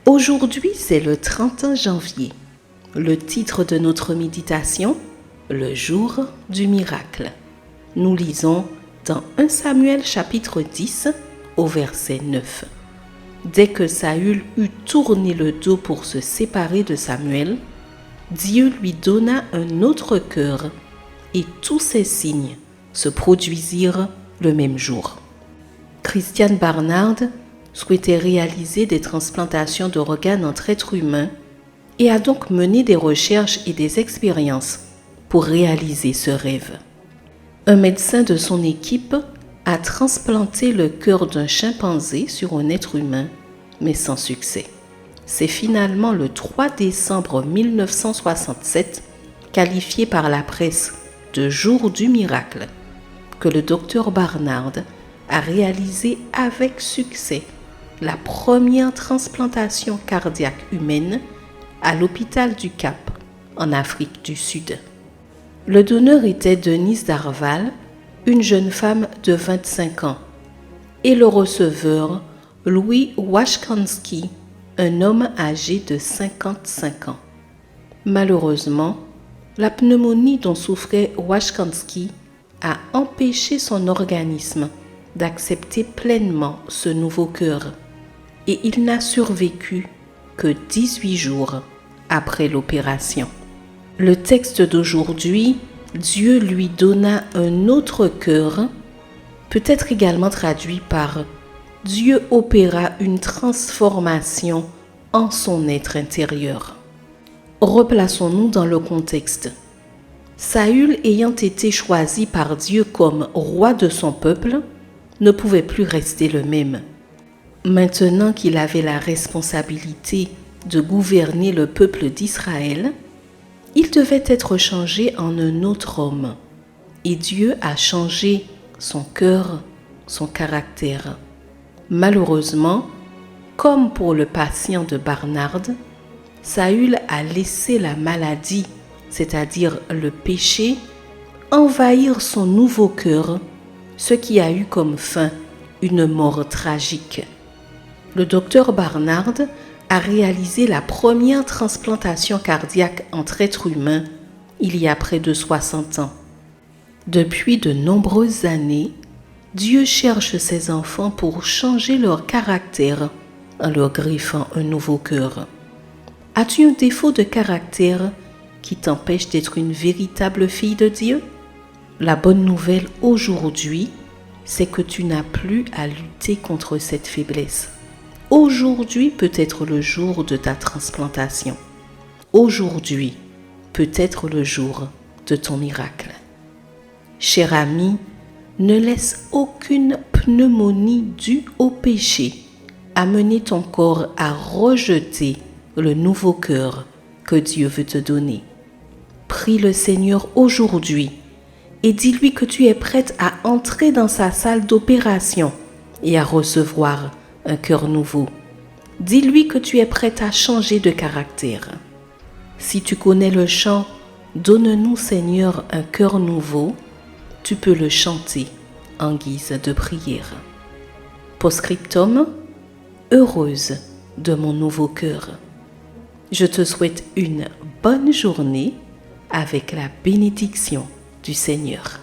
Aujourd'hui, c'est le 31 janvier. Le titre de notre méditation, le jour du miracle. Nous lisons dans 1 Samuel chapitre 10 au verset 9. Dès que Saül eut tourné le dos pour se séparer de Samuel, Dieu lui donna un autre cœur et tous ces signes se produisirent le même jour. Christiane Barnard souhaitait réaliser des transplantations d'organes entre êtres humains et a donc mené des recherches et des expériences pour réaliser ce rêve. Un médecin de son équipe a transplanté le cœur d'un chimpanzé sur un être humain, mais sans succès. C'est finalement le 3 décembre 1967, qualifié par la presse de jour du miracle, que le docteur Barnard a réalisé avec succès la première transplantation cardiaque humaine à l'hôpital du Cap, en Afrique du Sud. Le donneur était Denise Darval, une jeune femme de 25 ans, et le receveur, Louis Washkansky, un homme âgé de 55 ans. Malheureusement, la pneumonie dont souffrait Washkansky a empêché son organisme d'accepter pleinement ce nouveau cœur, et il n'a survécu que 18 jours après l'opération. Le texte d'aujourd'hui, Dieu lui donna un autre cœur, peut être également traduit par Dieu opéra une transformation en son être intérieur. Replaçons-nous dans le contexte. Saül, ayant été choisi par Dieu comme roi de son peuple, ne pouvait plus rester le même. Maintenant qu'il avait la responsabilité de gouverner le peuple d'Israël, il devait être changé en un autre homme. Et Dieu a changé son cœur, son caractère. Malheureusement, comme pour le patient de Barnard, Saül a laissé la maladie, c'est-à-dire le péché, envahir son nouveau cœur, ce qui a eu comme fin une mort tragique. Le docteur Barnard a réalisé la première transplantation cardiaque entre êtres humains il y a près de 60 ans. Depuis de nombreuses années, Dieu cherche ses enfants pour changer leur caractère en leur greffant un nouveau cœur. As-tu un défaut de caractère qui t'empêche d'être une véritable fille de Dieu? La bonne nouvelle aujourd'hui, c'est que tu n'as plus à lutter contre cette faiblesse. Aujourd'hui peut être le jour de ta transplantation. Aujourd'hui peut être le jour de ton miracle. Cher ami, ne laisse aucune pneumonie due au péché amener ton corps à rejeter le nouveau cœur que Dieu veut te donner. Prie le Seigneur aujourd'hui et dis-lui que tu es prête à entrer dans sa salle d'opération et à recevoir un cœur nouveau. Dis-lui que tu es prête à changer de caractère. Si tu connais le chant « Donne-nous Seigneur un cœur nouveau », tu peux le chanter en guise de prière. Post-scriptum, heureuse de mon nouveau cœur. Je te souhaite une bonne journée avec la bénédiction du Seigneur.